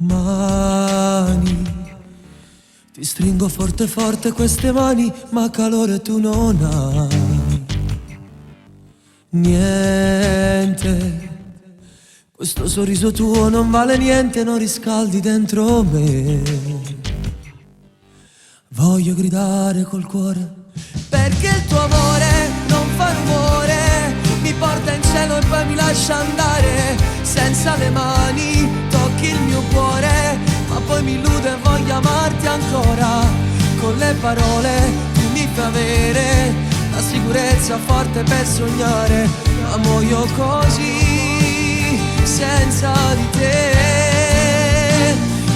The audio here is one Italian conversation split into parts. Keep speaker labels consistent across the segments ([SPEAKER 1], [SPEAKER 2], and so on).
[SPEAKER 1] Mani, ti stringo forte forte queste mani, ma calore tu non hai. Niente, questo sorriso tuo non vale niente, non riscaldi dentro me. Voglio gridare col cuore, perché il tuo amore non fa rumore, mi porta in cielo e poi mi lascia andare. Senza le mani tocchi il mio cuore, ma poi mi illudo e voglio amarti ancora. Con le parole tu mi fai avere la sicurezza forte per sognare. Amo io così, senza di te,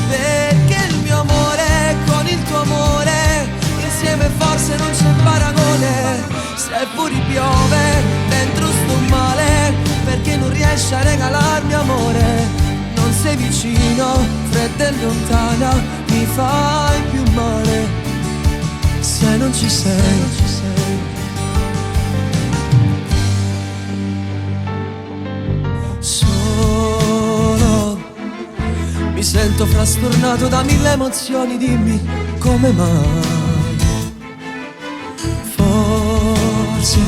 [SPEAKER 1] perché il mio amore con il tuo amore insieme forse non c'è paragone. Se pure piove dentro sto male, perché non riesci a regalarmi amore. Non sei vicino, fredda e lontana, mi fai più male se non ci sei. Solo mi sento frastornato da mille emozioni, dimmi come mai. Forse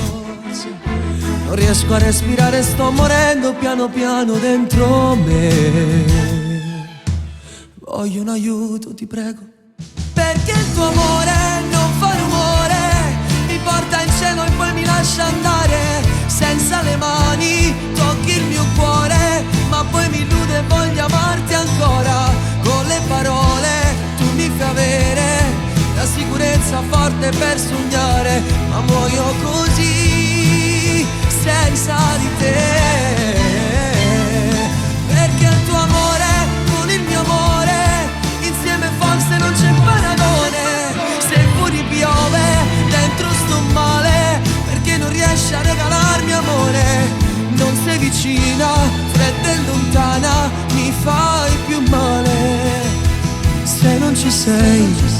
[SPEAKER 1] non riesco a respirare, sto morendo piano piano dentro me. Voglio un aiuto, ti prego, perché il tuo amore non fa rumore, mi porta in cielo e poi mi lascia andare. Senza le mani tocchi il mio cuore, ma poi mi illude e voglio amarti ancora. Con le parole tu mi fai avere la sicurezza forte per sognare, ma muoio così senza di te. Perché il tuo amore con il mio amore insieme forse non c'è paragone. Se pure piove dentro sto male, perché non riesci a regalarmi amore. Non sei vicina, fredda e lontana, mi fai più male se non ci sei.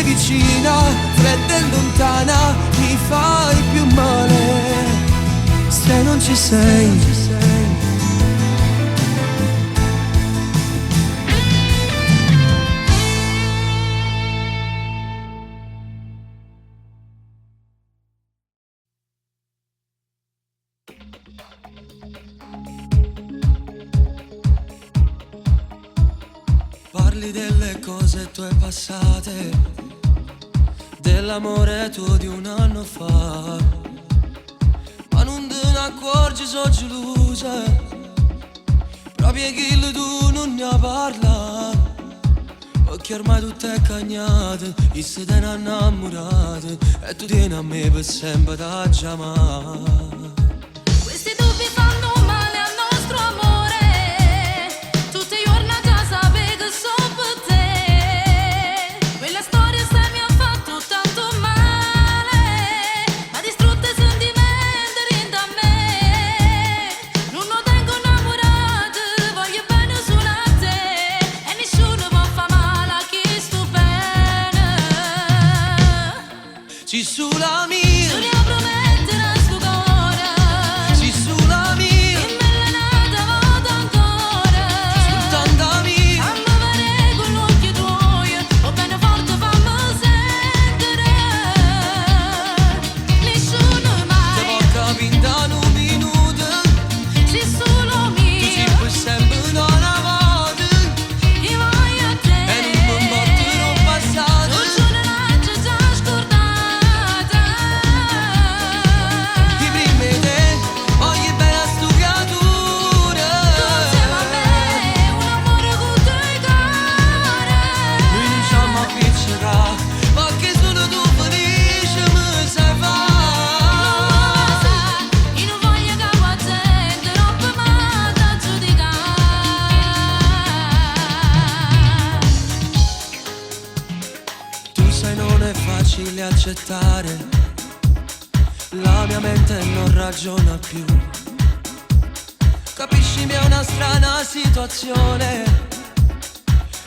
[SPEAKER 1] Vicina, fredda e lontana, mi fai più male se non ci sei. Parli delle cose tue passate, dell'amore tuo di un anno fa, ma non te ne accorgi, so gelosa, proprio che tu non ne parla, perché ormai tutto è cagnato, e se te ne innamorate, e tu tieni a me per sempre da chiamare.
[SPEAKER 2] Questi dubbi fanno male al nostro amore, tutti i giorni a casa sapere che so per te. Quella storia sta mi ha fatto tanto male, ma distrutto i sentimenti rende a me. Non lo tengo innamorato, voglio bene solo a te, e nessuno può far male a chi sto bene.
[SPEAKER 1] Ci sulla mia
[SPEAKER 2] scordata.
[SPEAKER 1] difficile accettare, la mia mente non ragiona più. Capiscimi, è una strana situazione,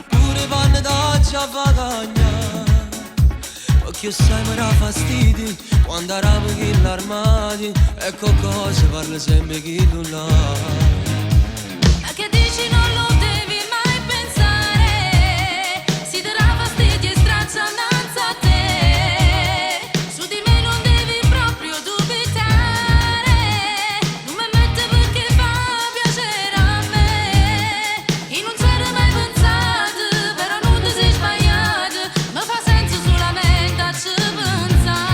[SPEAKER 1] pure vanno d'oggi a vagagnare. Occhio sai mi dà fastidi quando eravamo in l'armadio, ecco cose parla sempre chi non l'ha.
[SPEAKER 2] Ma che dici non lo devi mai pensare, si darà fastidio e straccia innanzi a te. Su di me non devi proprio dubitare, non mi mette perché fa piacere a me. E non c'era mai pensato, però non ti sei sbagliato, mi fa senso solamente a ci pensare.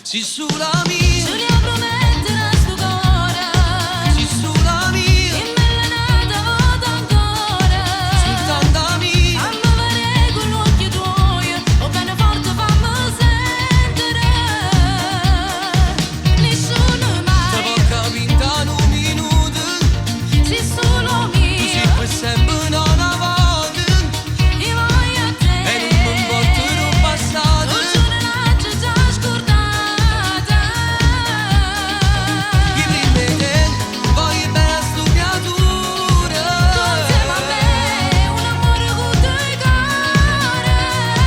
[SPEAKER 1] Si sulla mia,
[SPEAKER 2] Ci riprometto la sto cuore,
[SPEAKER 1] si sulla mia,
[SPEAKER 2] e me la nata vota ancora.
[SPEAKER 1] soltanto mia.
[SPEAKER 2] Fammi vedere con gli occhi tuoi, o bene forte fammi sentire. Nessuno
[SPEAKER 1] Te
[SPEAKER 2] mai,
[SPEAKER 1] può capire in un minuto,
[SPEAKER 2] sei solo
[SPEAKER 1] tu sei
[SPEAKER 2] mio,
[SPEAKER 1] per sempre una volta,
[SPEAKER 2] io voglio a te.
[SPEAKER 1] e non mi importa il passato.
[SPEAKER 2] Non ce ne lascio già scordata.
[SPEAKER 1] Chi rimette, voglio bene a stu creatura.
[SPEAKER 2] Tu insieme a me, un amore con due cuore.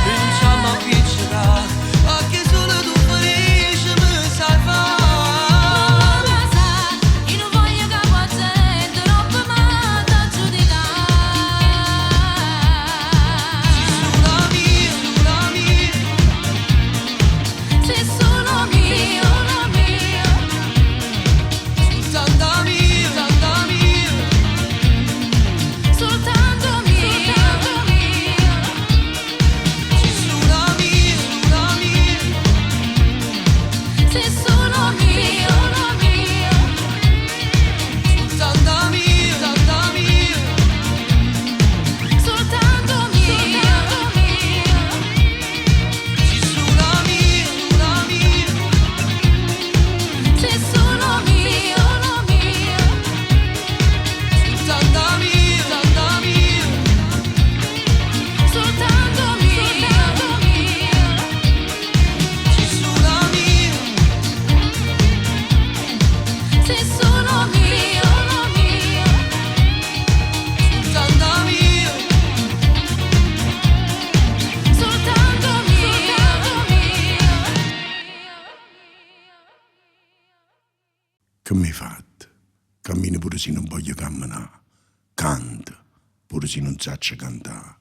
[SPEAKER 1] Rinunciamo a vincere, perché solo tu felice mi sai fare.
[SPEAKER 2] Ma sai, io non voglio che la gente rompa mai da giudicare.
[SPEAKER 1] Sulla mia,
[SPEAKER 2] Sei solo mio,
[SPEAKER 1] soltanto mia,
[SPEAKER 2] soltanto mio.
[SPEAKER 1] sulla mia,
[SPEAKER 2] Sei solo mio,
[SPEAKER 1] soltanto mia,
[SPEAKER 2] soltanto mio.
[SPEAKER 1] sulla mia,
[SPEAKER 2] Sei solo mio,
[SPEAKER 1] soltanto mia,
[SPEAKER 2] soltanto mio.
[SPEAKER 1] sulla mia.
[SPEAKER 2] Sei solo mio,
[SPEAKER 1] Soltanto mio,
[SPEAKER 2] soltanto mio.
[SPEAKER 3] Che mi fate? Cammino pure se non voglio camminare. Canto pure se non saccio cantare.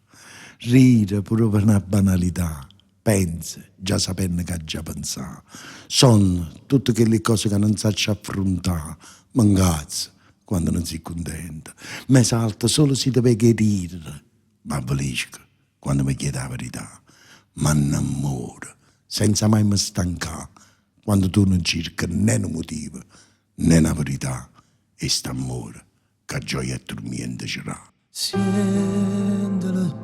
[SPEAKER 3] Ride pure per una banalità. Pensa, già sapendo che già pensare. Sono tutte quelle cose che non saccio affrontare. Mangazzo quando non si contenta. Mi salta solo se deve chiedere. Ma avvelisco quando mi chiede la verità. Ma innamoro senza mai mi stancare. Quando tu non cerchi né un motivo né una verità. E st'amore che gioia e dormiente ce l'ha.
[SPEAKER 1] sentilo,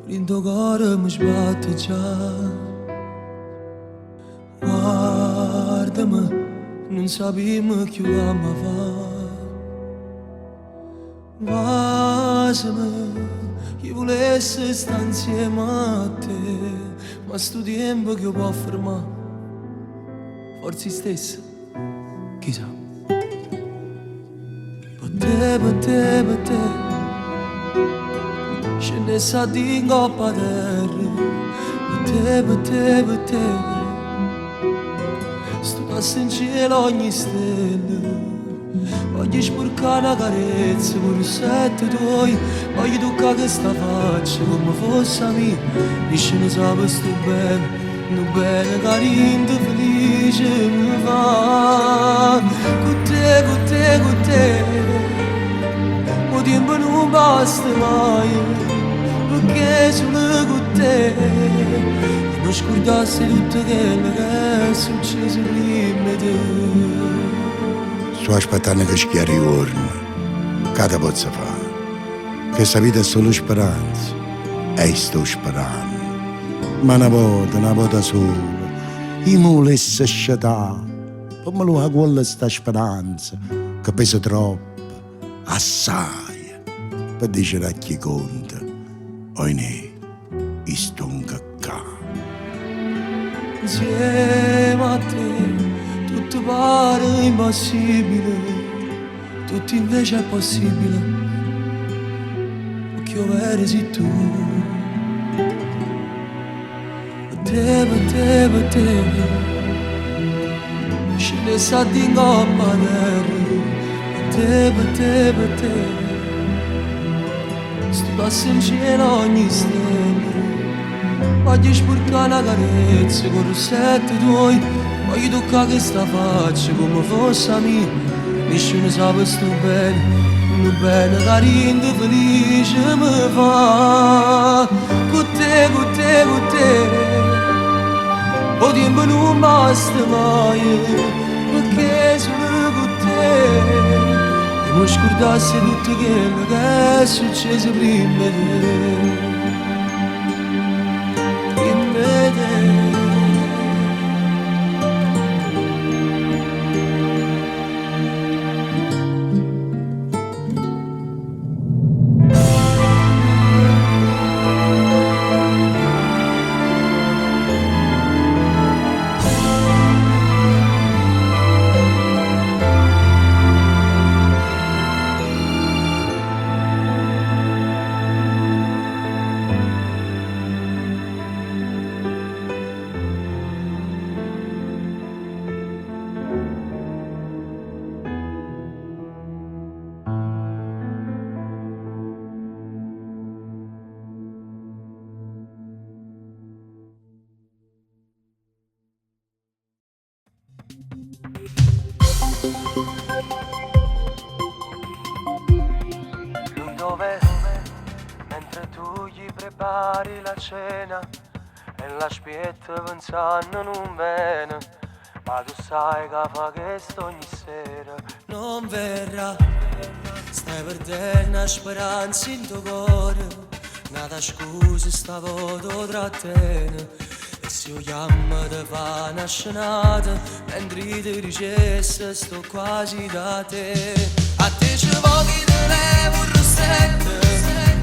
[SPEAKER 1] in tuo cuore mi sbatte già. Guardami, non sappiamo che mi fa. Vasami, io volessi stare insieme a te, ma sto tempo che può fermare, forse stessa, chissà. Per te, scendesse a di in coppa terra. Per te, studiasse in cielo ogni stella. Voglio sporcare una carezza con i sette tuoi, voglio toccare questa faccia come fosse mia. Dice ne sape sto bene, carino, felice mi fa. Con te, il tempo non basta mai, perché solo con te non scordassi tutto quello che è successo prima di te.
[SPEAKER 3] Sto aspettando che schiari i giorni. Che te posso fare? Questa vita è solo speranza. E sto sperando. Ma una volta sola, io mi volessi sciatare. Come lo ha quella sta speranza, che pesa troppo, assai, per dire a chi conta. Oinè, visto un cacca.
[SPEAKER 1] Insieme a te tutto pare impossibile, tutto invece è possibile, perché io vero sei tu. Per te, scende sa di coppa per te, sto passo in cielo ogni stella. Voglio sporcare una carezza con i rossetti tuoi, voglio toccare questa faccia come fosse a mia. Nessuno sa per sto bene, carino, felice mi fa. Con te, o tempo non basta mai, perché solo con te e mi scordassi tutto quello che è successo prima di te.
[SPEAKER 4] Lui dove? Mentre tu gli prepari la cena e l'aspetta pensando non bene, ma tu sai che fa questo ogni sera.
[SPEAKER 1] Non verrà, stai perdendo la speranza in tuo cuore, nata scusa sta foto tra te. E se io chiamo ti fa una scenata, mentre ti dicesse sto quasi da te. A te ci voglio te levo un rossetto,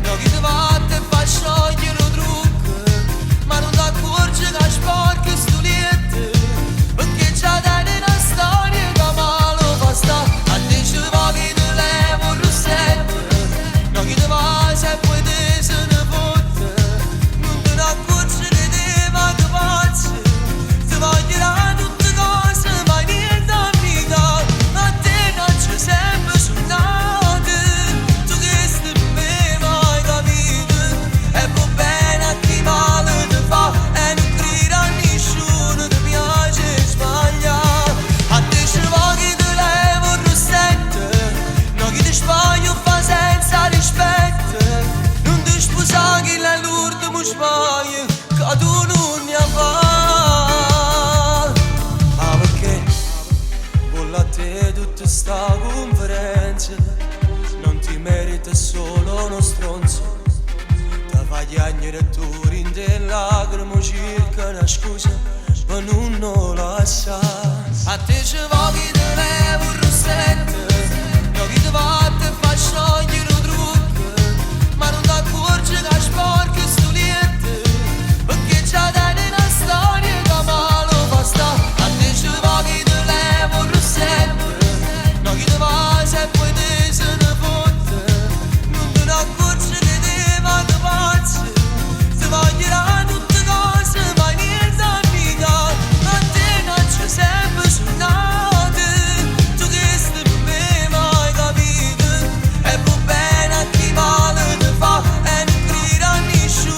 [SPEAKER 1] no chi ti va te fa sciogliere un trucco, ma non ti accorgi che sporchi sto lietto, perché già dai una storia che malo fa sta. A te ci voglio te levo un rossetto, no chi ti va se poi te se ne fotte, non te ne accorgi che te va che pazzi, ti voglio dare tutte cose ma niente amica, a te non c'è sempre suonate, tu che stai per me mai capito, e va bene a chi male ti fa e non crede a nessuno ti piace sbagliare. A te ci voglio te levo un rossetto, no chi ti sbaglio fa senza rispetto, non ti sposa chi la lourdes mi sbaglio, che tu non ne fa. Ma perché vola a te tutta sta conferenza, non ti merita solo uno stronzo, ti fa chiagnere tu in te lacrime, cerca una scusa ma non la sa. A te ci voglio te levo un rossetto, no chi ti va te fa sciogliere un trucco, ma non ti accorgi che sporchi sto lietto, perché già dai una storia che malo fa sta. A te ci voglio te levo un rossetto, no chi ti va se poi te se ne fotte, non te ne accorgi che te va che pazzi, ti voglio dare tutte cose ma niente amica, a te non c'è sempre suonate, tu che stai per me mai capito, e va bene a chi male ti fa e non crede a nessuno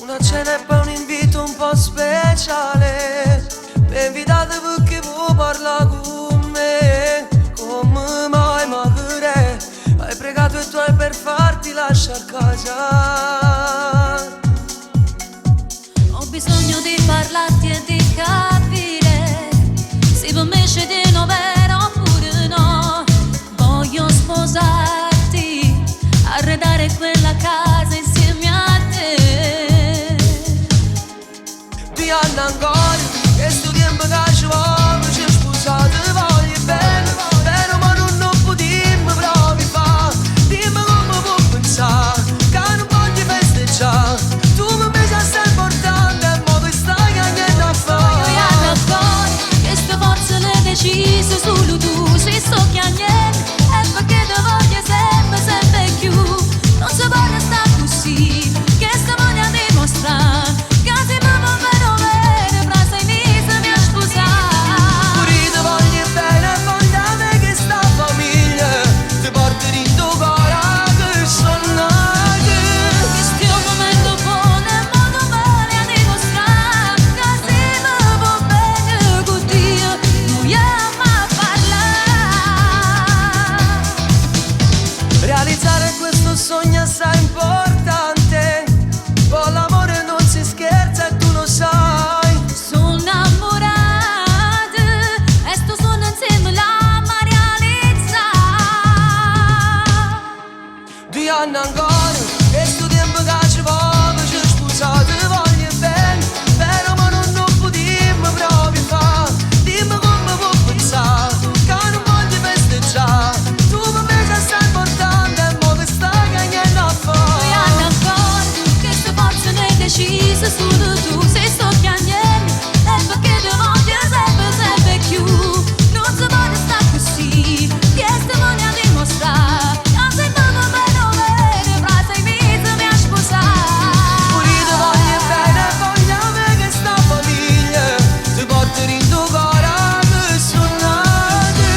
[SPEAKER 1] Una cena e poi un invito un po' speciale. Per invitate perché vuoi parlare con me. Come mai magari hai pregato i tuoi per farti lasciare casa.
[SPEAKER 2] Ho bisogno di parlarti e di capire se per me c'è di no vero oppure no. Voglio sposarti, arredare quella casa insieme a te.
[SPEAKER 1] 2 anni ancora, questo tempo che ci vuole, ci sposate, voglio bene, però ma non potremmo proprio fare. Dimmi come può pensare, che non voglio festeggiare. Tu mi sei sempre importante e mo' che stai chiamando a fare.
[SPEAKER 2] 2 anni ancora, queste forze le decise solo tu. Se so che a niente, è perché ti voglio sempre, sempre più. Non si può restare così, che stiamo a dimostrare che se mi va bene, fra 6 mesi mi sposare.
[SPEAKER 1] Pure ti voglio bene, voglio me che sta famiglia ti porti in tuo cuore che sono nati.
[SPEAKER 2] Questo è un momento buono e modo bene a dimostrare che se mi va bene con Dio, vogliamo a parlare.
[SPEAKER 1] Realizzare questo sogno assai importante. Con l'amore non si scherza e tu lo sai.
[SPEAKER 2] Sono innamorata e sto sogno insieme la realizzare.
[SPEAKER 1] 2 anni ancora, questo tempo che ci vuole, ci scusate, voglio bene, però ma non potremmo proprio fare. Dimmi come può pensare, che non voglio festeggiare. Tu per me sei sempre importante e mo' che stai chiamando a
[SPEAKER 2] 2
[SPEAKER 1] fare.
[SPEAKER 2] anni ancora, queste forze ne decise solo tu. Se sto chiamando, è perché ti voglio sempre, sempre più. Non si può restare così, che stiamo a dimostrare che se mi va bene, fra 6 mesi mi sposare.
[SPEAKER 1] Pure ti voglio bene, voglio me che sta famiglia ti porti in tuo cuore che sono nati.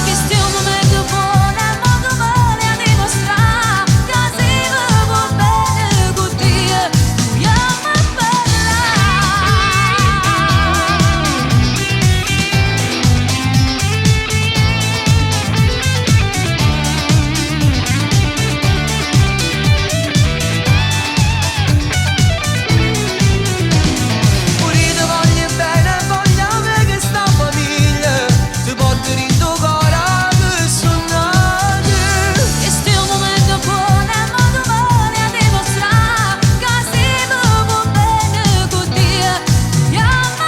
[SPEAKER 2] Questo è un momento buono e modo bene a dimostrare che se mi va bene con Dio, vogliamo a
[SPEAKER 1] Pure ti voglio bene, voglio me che sta famiglia ti porti in tuo cuore che sono nati.
[SPEAKER 2] Questo è un momento buono e modo bene a dimostrare che se mi va bene con Dio, vogliamo a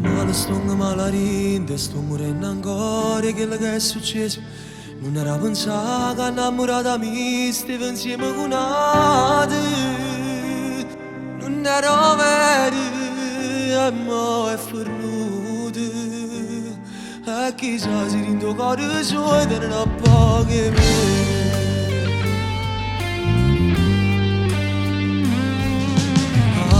[SPEAKER 1] Male stonga malarinde, sto morendo ancora, quello che è successo non era pensato che innamorata mi stava insieme con altri. Non era vero e mo' è fornuto. E chissà se in tuo cuore suoi te ne poche meno.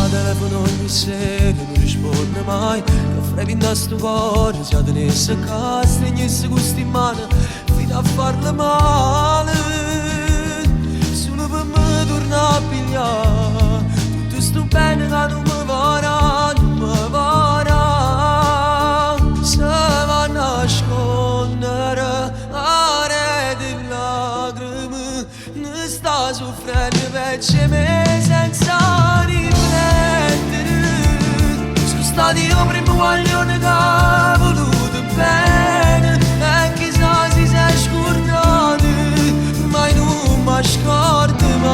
[SPEAKER 1] Telefono ogni sera non risponde mai. Che frevi in sto cuore, se tenesse a casa, tegnesse questi in mano fino a farle male. Solo per me torna a pigliare tutto sto bene che non mi vorrà, non mi vorrà. Se va a nascondere are di lacrime, ne sta soffrendo per me senza riflettere. Sono stati io primo guaglione che ha voluto bene e chissà si sia scordato, mai non mi scordo mai.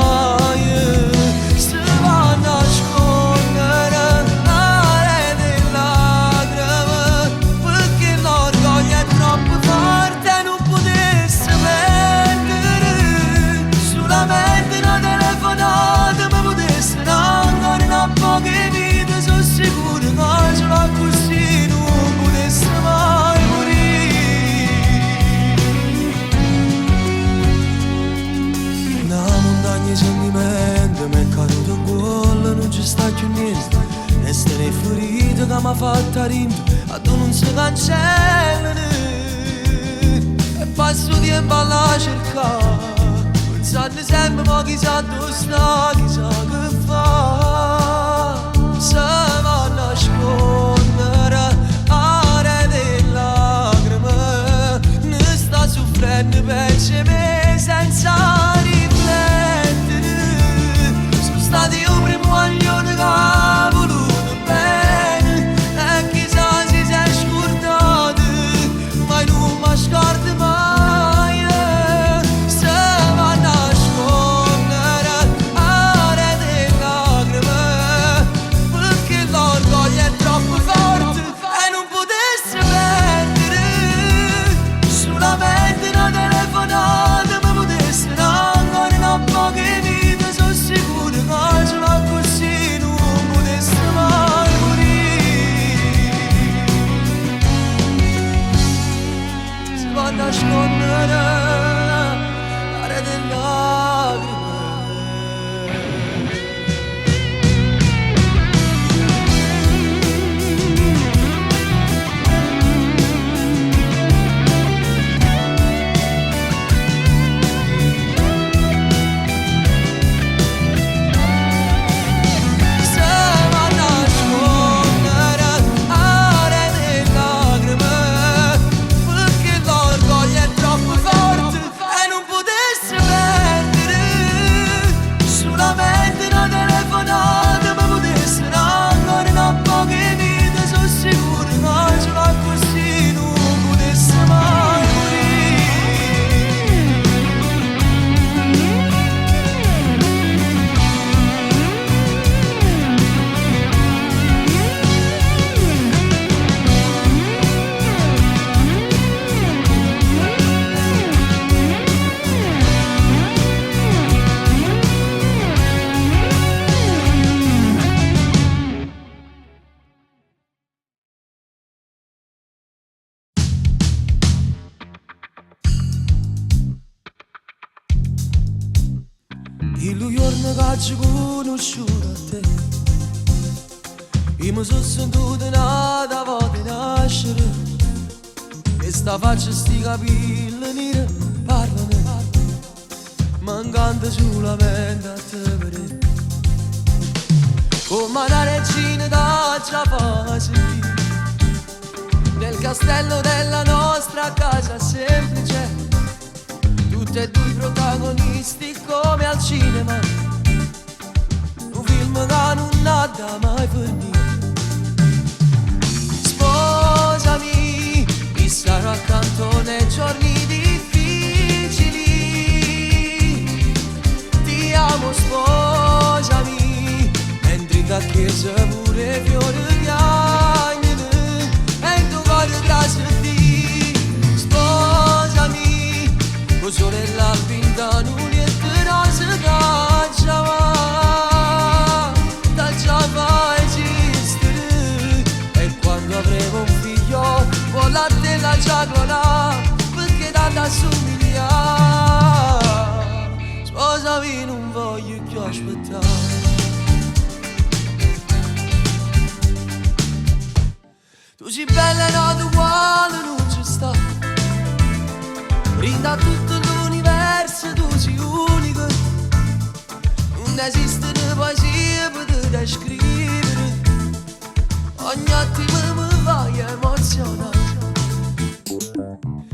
[SPEAKER 1] i sentimenti mi è caduto in cuore, non ci sta più niente. Essere ferito che mi ha fatto rinto, a tu non si cancellano. E passo tempo alla cercare, pensando sempre ma chissà dove sta, chissà che fa. Se va a nascondere area delle lacrime, ne sta soffrendo per me senza riflettere. Sono stati io primo aglione che ha voluto bene, e chissà si è scordato, ma non mi scorda mai. Se va a nascondere area delle lacrime, perché l'orgoglio è troppo forte e non potesse perdere. Solamente una telefonata mi potesse ancora una poche vite, sono sicuro che ce l'ho così non potesse mai morire. Si va a nascondere area delle lacrime. Il giorno che ci conosciuto a te, io mi sono sentito nata volta nascere, e sta faccia sti capelli neri parlano, mancando solamente a te vedere. Come una regina da già fa sentire, nel castello della nostra casa semplice, tutti e due i protagonisti come al cinema, un film che non ha da mai finire. Sposami, mi sarò accanto nei giorni difficili. Ti amo, sposami, mentre in chiesa pure fiori di agnelli, e in tuo cuore grazie a Dio. Sposami, con sorella vinta non niente non si cacciava, da già va esistere. E quando avremo un figlio con la della giaclona, perché tanto assomiglia. Sposami, non voglio più aspettare. Tu sei bella e non uguale non ci sta, brinda tutto l'universo, tu sei unica. Non esiste poesia per descrivere, ogni attimo mi vai a emozionare.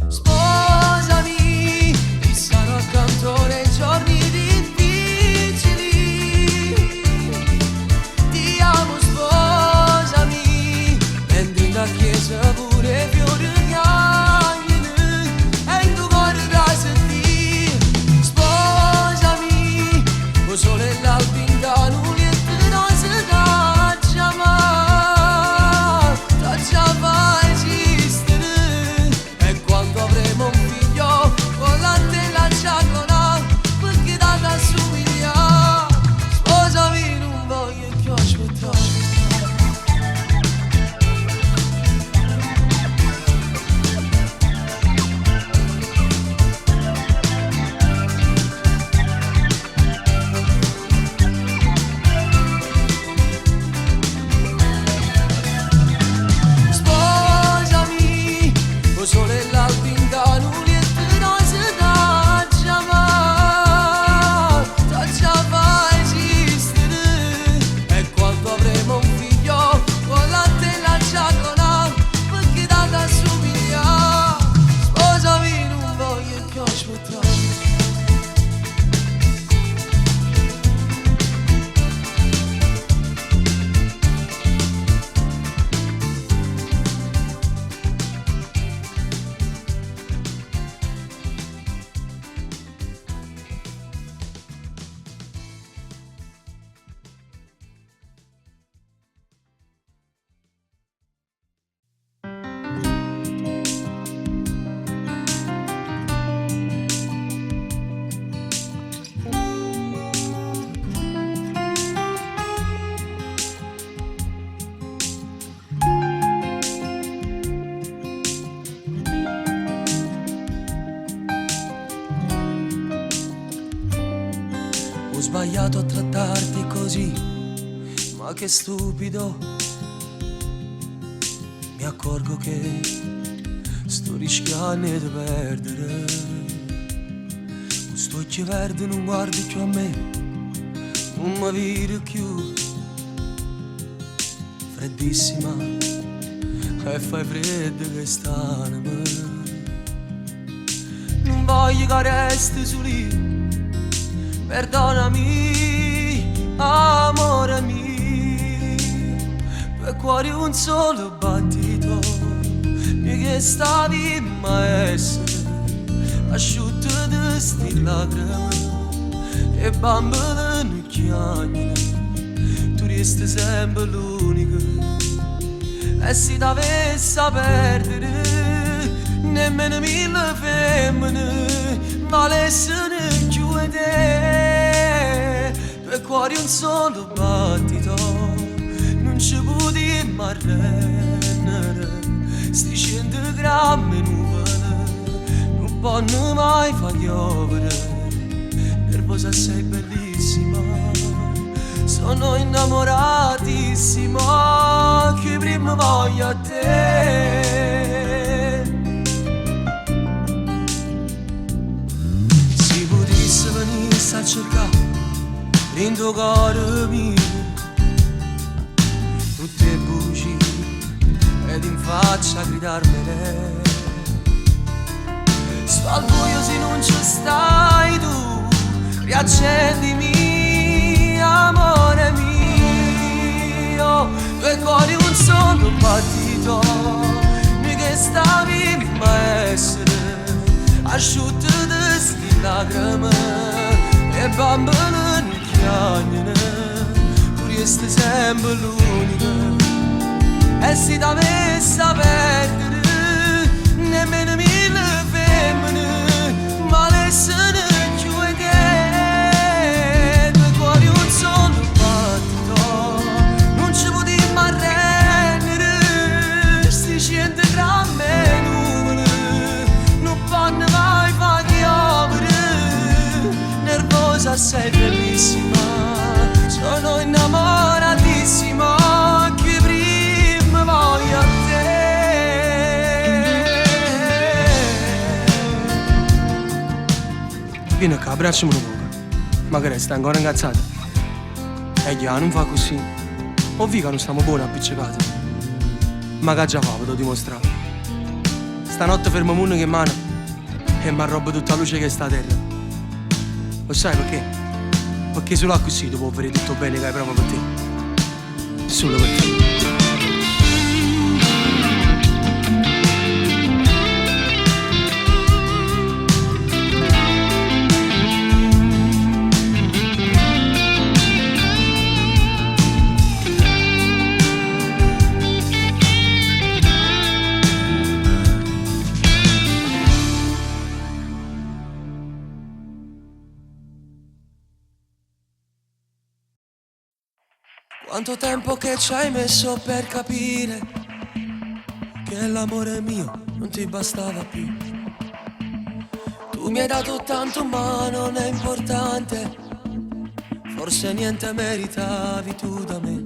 [SPEAKER 1] Sposami, ti sarò accanto nei giorni difficili. Ti amo, sposami, mentre in chiesa pure fiori di agnelli, e in tuo cuore grazie a Dio. Sposami, con sole e l'alpinda non niente non si caccia mai. sbagliato a trattarti così, ma che stupido. Mi accorgo che sto rischiando di perdere. Questo occhio verde non guardi più a me, non mi vedi più. Freddissima, e fai freddo che stanno. Non voglio che resti su lì, perdonami, amore mio. Per cuore un solo battito, che stavi essere asciutto di sti lacrime e bambole non chiagnano. Tu resti sempre l'unica, e se t'avessi a perdere nemmeno mille femmine valessero più di te. Per cuore un solo battito non ci potremmo arrendere. Sti 100 grammi nuvole non possono mai far piovere. Nervosa sei bellissima, sono innamoratissimo, che prima voglio a te. Se potessi venisse a cercare in tuo cuore mio tutte bugie ed in faccia gridarmene. Sto al buio se non ci stai tu, riaccendimi amore mio. Due cuori un solo battito, che stavi a essere asciutto di sti lacrime e bambole non chiagnano. Tu resti sempre l'unica, e se t'avessi a perdere nemmeno mille femmine valessero più di te. Due cuori un solo battito, non ci potremmo arrendere. Sti 100 grammi nuvole non possono mai far piovere. Nervosa sei bellissima, sono innamoratissimo, che prima voglio a te. Vieni qua, abbracciami un po'. Ma che resta ancora incazzata? Chiaro, non fa così. Ovvio che non stiamo buoni appiccicati. Ma che già fa, ve lo dimostrare. Stanotte fermo mondo che mano e mi arroba tutta la luce che sta a terra. Lo sai perché? Perché solo così tu puoi vedere tutto bene che hai proprio per te. Solo per te. Quanto tempo che ci hai messo per capire che l'amore mio non ti bastava più. Tu mi hai dato tanto ma non è importante, forse niente meritavi tu da me.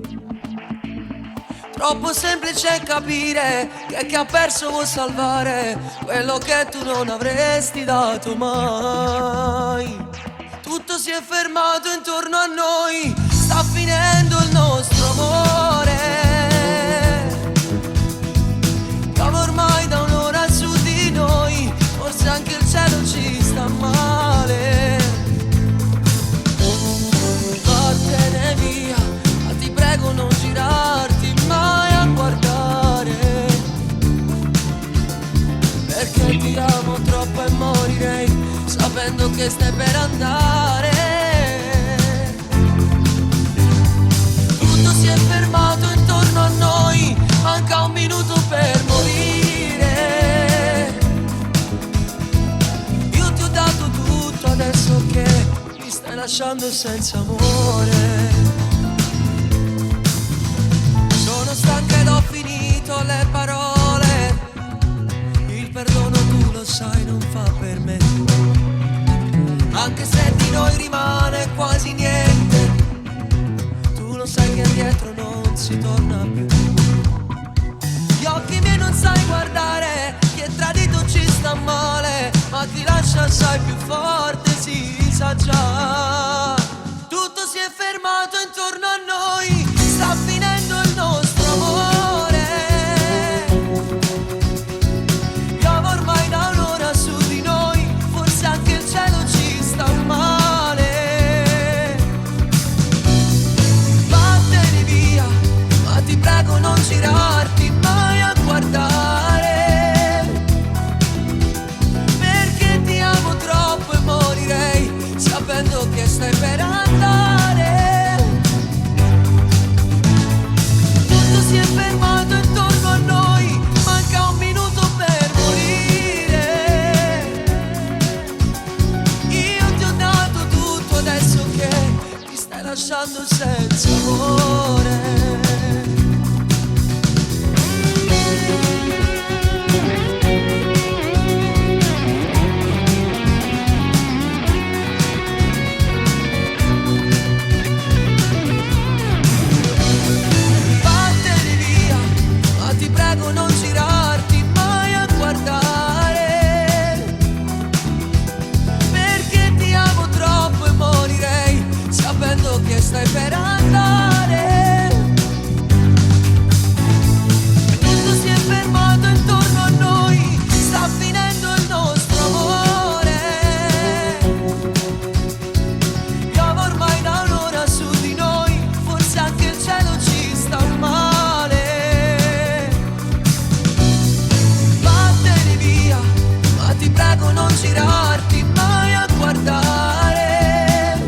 [SPEAKER 1] Troppo semplice capire che chi ha perso vuol salvare quello che tu non avresti dato mai. Tutto si è fermato intorno a noi, sta finendo il nostro amore. Piove ormai da un'ora su di noi, forse anche il cielo ci sta male. Vattene via, ma ti prego non girarti mai a guardare, perché ti amo troppo e morirei sapendo che stai per andare. Tutto si è fermato intorno a noi, manca un minuto per morire. Io ti ho dato tutto, adesso che mi stai lasciando senza amore. Sono stanca ed ho finito le parole, il perdono tu lo sai non fa per me, anche se di noi rimane quasi niente. si torna più. Gli occhi miei non sai guardare, chi è tradito ci sta male, ma chi lascia assai più forte si sa già. Tutto si è fermato intorno a noi, sta finendo il nostro amore. Piove ormai da un'ora su di noi, forse anche il cielo ci sta male. Vattene via, ma ti prego non girarti mai a guardare, perché ti amo troppo e morirei sapendo che stai per andare. Tutto si è fermato intorno a noi, manca un minuto per morire. Io ti ho dato tutto, adesso che mi stai lasciando senza amore. Vattene via, ma ti prego non girarti mai a guardare, perché ti amo troppo e morirei sapendo che stai per andare. Tutto si è fermato intorno a noi, sta finendo il nostro amore. Piove ormai da un'ora su di noi, forse anche il cielo ci sta male. Vattene via, ma ti prego non girarti mai a guardare,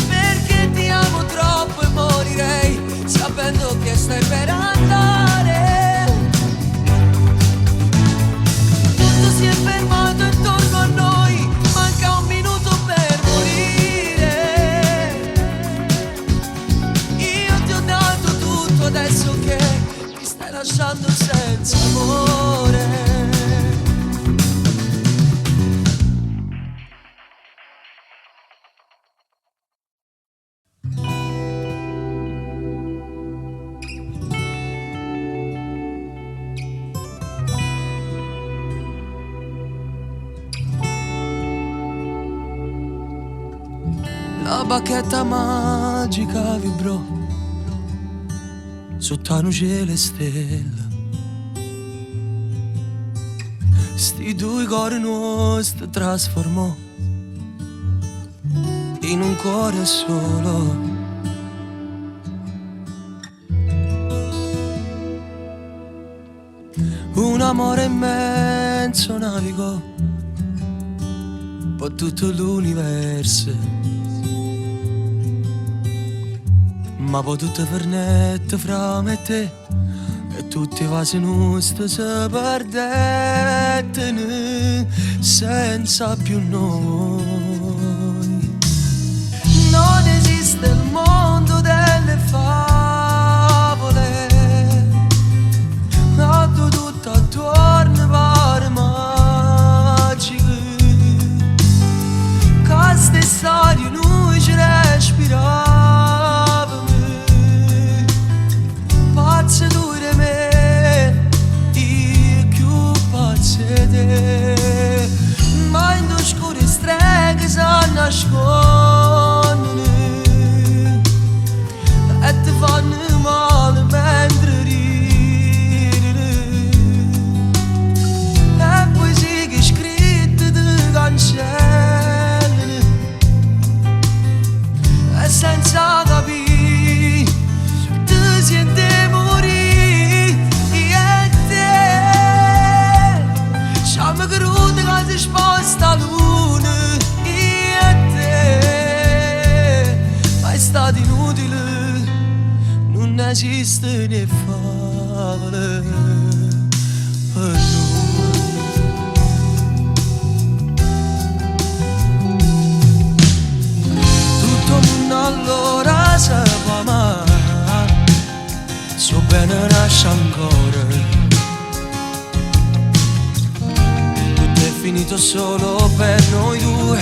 [SPEAKER 1] perché ti amo troppo e morirei sapendo che stai per andare. Tutto si è fermato intorno a noi, manca un minuto per morire. Io ti ho dato tutto, adesso che mi stai lasciando senza amore. La bacchetta magica vibrò sotto un cielo e stelle. Sti due cuori nostri trasformò in un cuore solo. Un amore immenso navigò per tutto l'universo, ma poi tutte pernette fra me e te, e tutti i vasi nostri si perdettero senza più noi. Non esiste il mondo delle favole, quando tutto attorno pare magico. Queste storie noi ci respiravamo, pazze dure me, io più pazze te, ma in due scure streghe si nascondono e ti fanno male mentre ridi. E poesie che scritte ti cancellano, e senza capire ti senti morire. E te siamo crude che si sposta luna. E te ma è stato inutile, non esiste né favole per noi. Tutto il mondo allora si può amare, so bene nasce ancora. Tutto è finito solo per noi due,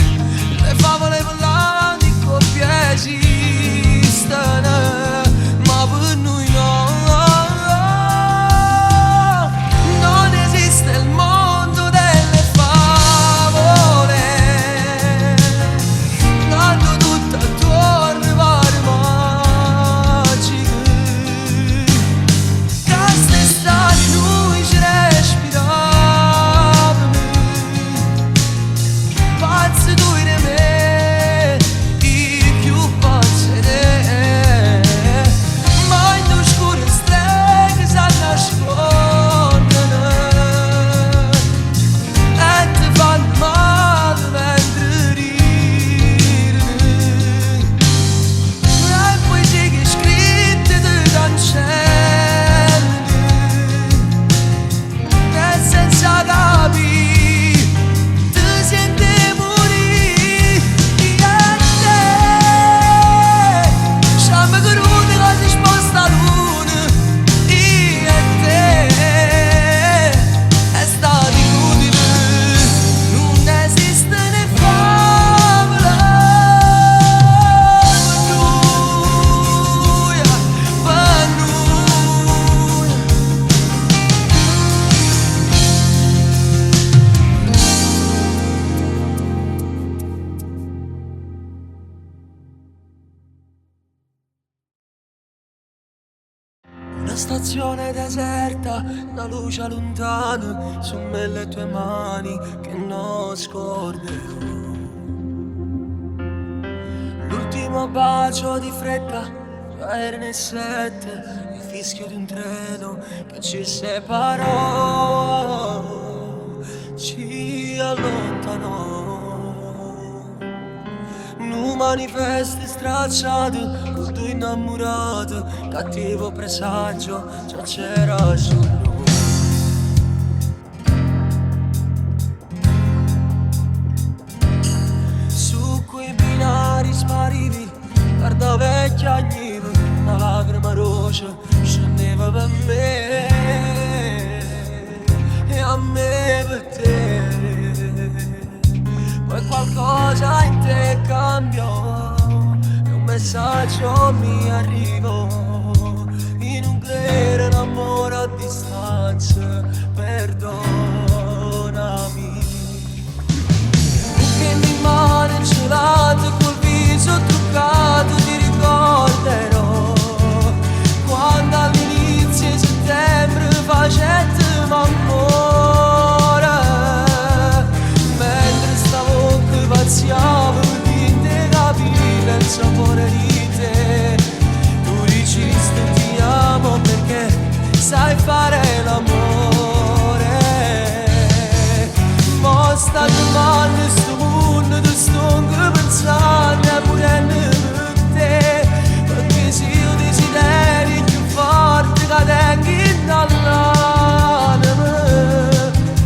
[SPEAKER 1] le favole parlanti in coppia esistono, ma
[SPEAKER 4] stazione deserta, una luce lontana su me le tue mani che non scorderò. L'ultimo bacio di fretta, già era nel 7, il fischio di un treno che ci separò, ci allontanò. Un manifesto stracciato, con due innamorate, cattivo presagio, già c'era su noi. Su quei binari sparivi, guarda vecchia agniva, una lacrima rossa scendeva per me e a me per te. Poi qualcosa in te cambiò e un messaggio mi arrivò in un greve amore a distanza, perdonami. Che mi mani gelate col viso truccato ti ricorderò quando all'inizio di settembre facettem amore. Spaziavo di te, capire il sapore di te. Tu dicesti ti amo perché sai fare l'amore. Mo sta domanda sto mondo ti sto pensando pure per te. Perché se io desideri più forte che tengo dall'anima.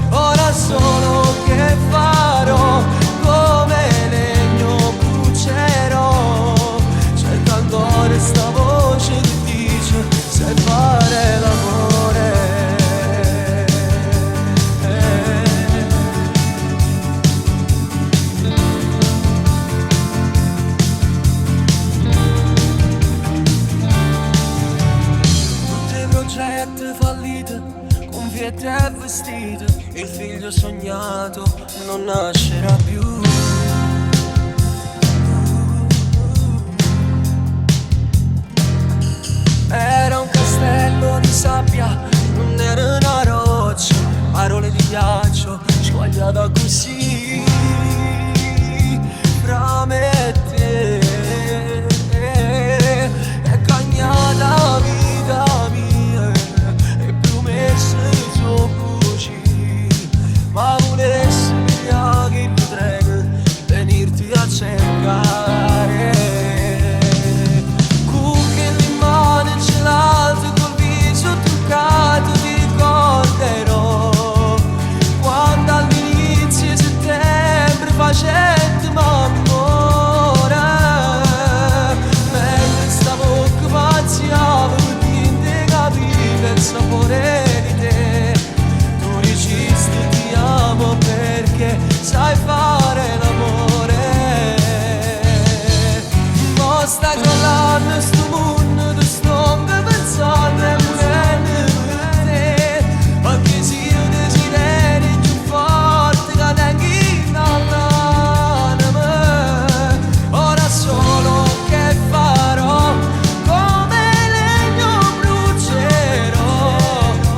[SPEAKER 4] Ora solo che farò come legno brucerò, cercando questa voce che dice sai fare l'amore. Tutti i progetti falliti, con pietre e vestiti, il figlio sognato non nascerà più. Era un castello di sabbia, non era una roccia, parole di ghiaccio, squagliata così fra me e te. È cagnata vita mia e promesse sono buci, ma volessi che potrei venirti a cercare. Col viso truccato ti ricorderò quando all'inizio di settembre facettem amore. Mentre stavo che pazziavo di te capiva il sapore di te. Tu dicesti ti amo perché sai fare l'amore. Mo sta crollando sto mondo ti sto pensando e pure per te. Perché se io desideri più forte che tengo dall'anima. Ora solo che farò come legno brucerò,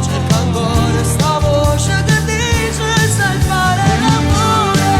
[SPEAKER 4] cercando questa voce che dice sai fare l'amore.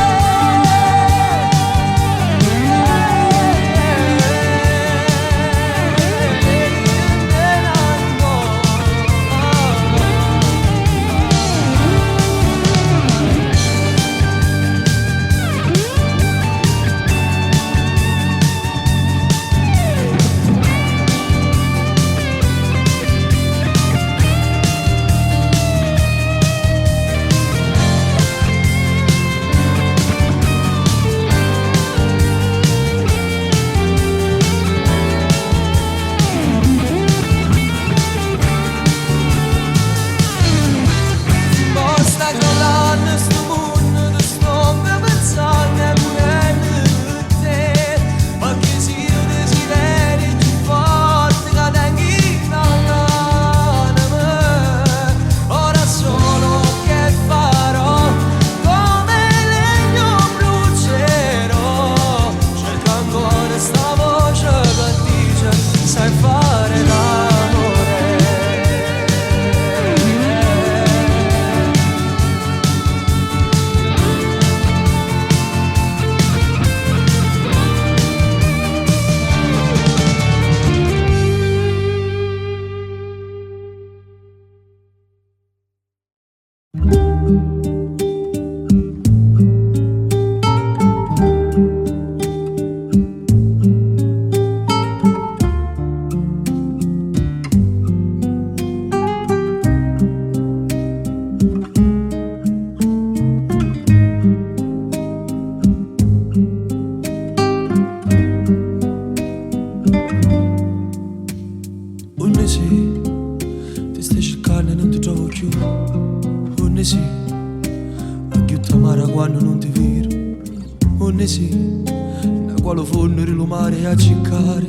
[SPEAKER 1] provare a giocare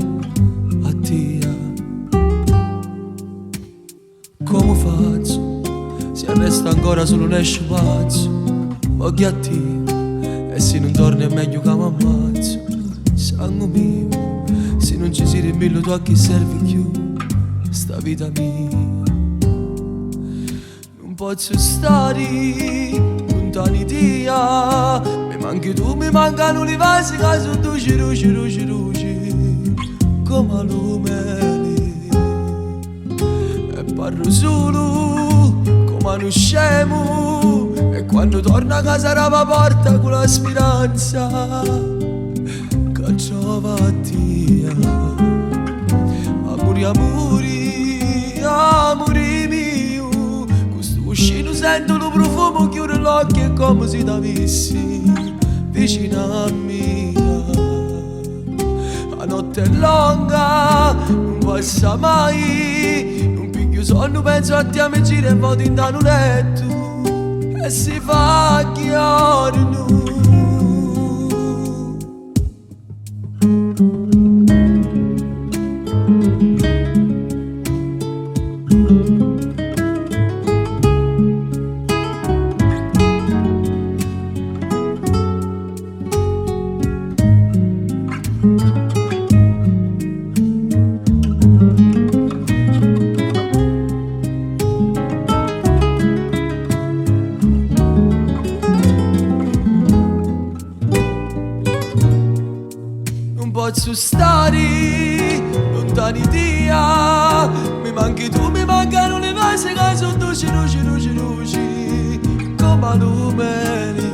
[SPEAKER 1] a te. Come faccio se resta ancora solo un scipazzo? Occhi a te e se non torni è meglio che mi ammazzo. Sangue mio, se non ci si rimbillo tu a chi serve più sta vita mia. Non posso stare lontani dia, mi manchi tu, mi mancano le vasi che sono luci, luci, luci, luci come lume. E parlo solo come uno scemo, e quando torno a casa la porta con la speranza che trova Dio. Amore, amore, amore mio, questo cuscino sento il profumo, chiudo l'occhio e come se t'avessi vicino a me. La notte è lunga, non passa mai, non piglio sonno, penso a te, mi giro e vado in un letto e si fa chiaro nu. Posso stare lontani dia, mi manchi tu, mi mancano le vasi che sono luci, luci, luci, luci come lumeni.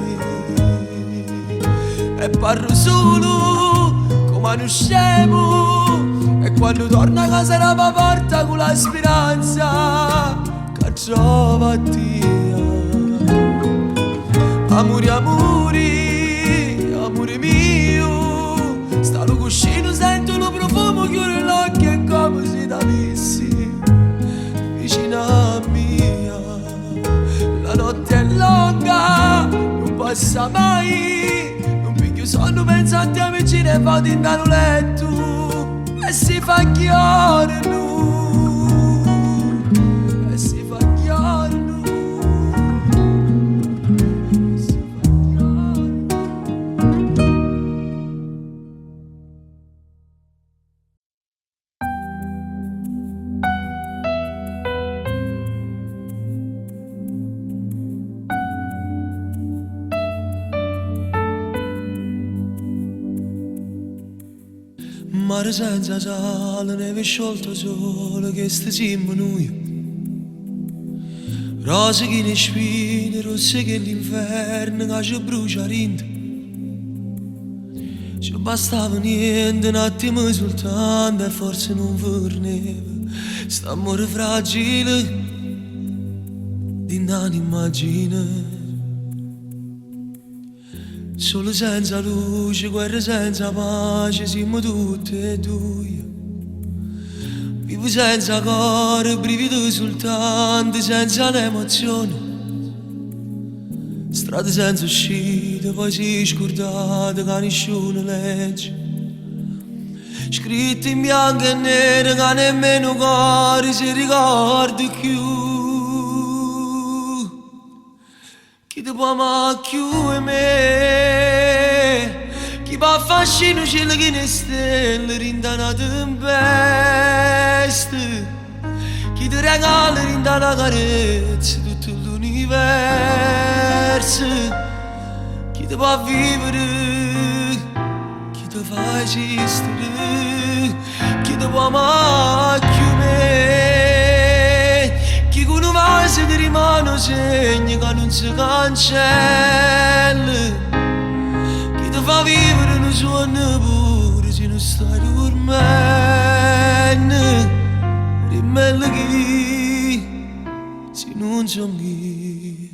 [SPEAKER 1] E parlo solo come uno scemo, e quando torno a casa la porta con la speranza che trova Dio. Amore, amore, amore mio, sta lo cuscino, sento il profumo, chiudo l'occhio e come se t'avessi vicino a me. La notte è lunga, non passa mai, non piglio sonno, penso a te, mi giro e vado in un letto e si fa chiaro nu, e si fa chiaro nu. Mare senza sale, neve sciolto sole, che stesiamo noi. Rose che ne spine, rosse che l'inferno che ci brucia rinda. Ci bastava niente, un attimo soltanto e forse non forneva. St'amore fragile, di un'immagine. Solo senza luce, guerra senza pace, siamo tutti e due. Vivo senza cuore, brivido soltanto, senza l'emozione. Strade senza uscita, poi si scordate che nessuno legge. Scritto in bianco e nero che nemmeno cuore si ricorda più. Chi ti può amare più e me? Chi può affascinare cielo che ne stelle rinda una tempesta? Chi ti regala rinda una carezza tutto l'universo? Chi ti può vivere? Chi ti fa esistere? Chi ti può amare più me? Chi con un vaso ti rimane segni che non si cancella? Chi ti fa vivere un sogno pure se non stai dormendo? Rimmella chi se non sono io.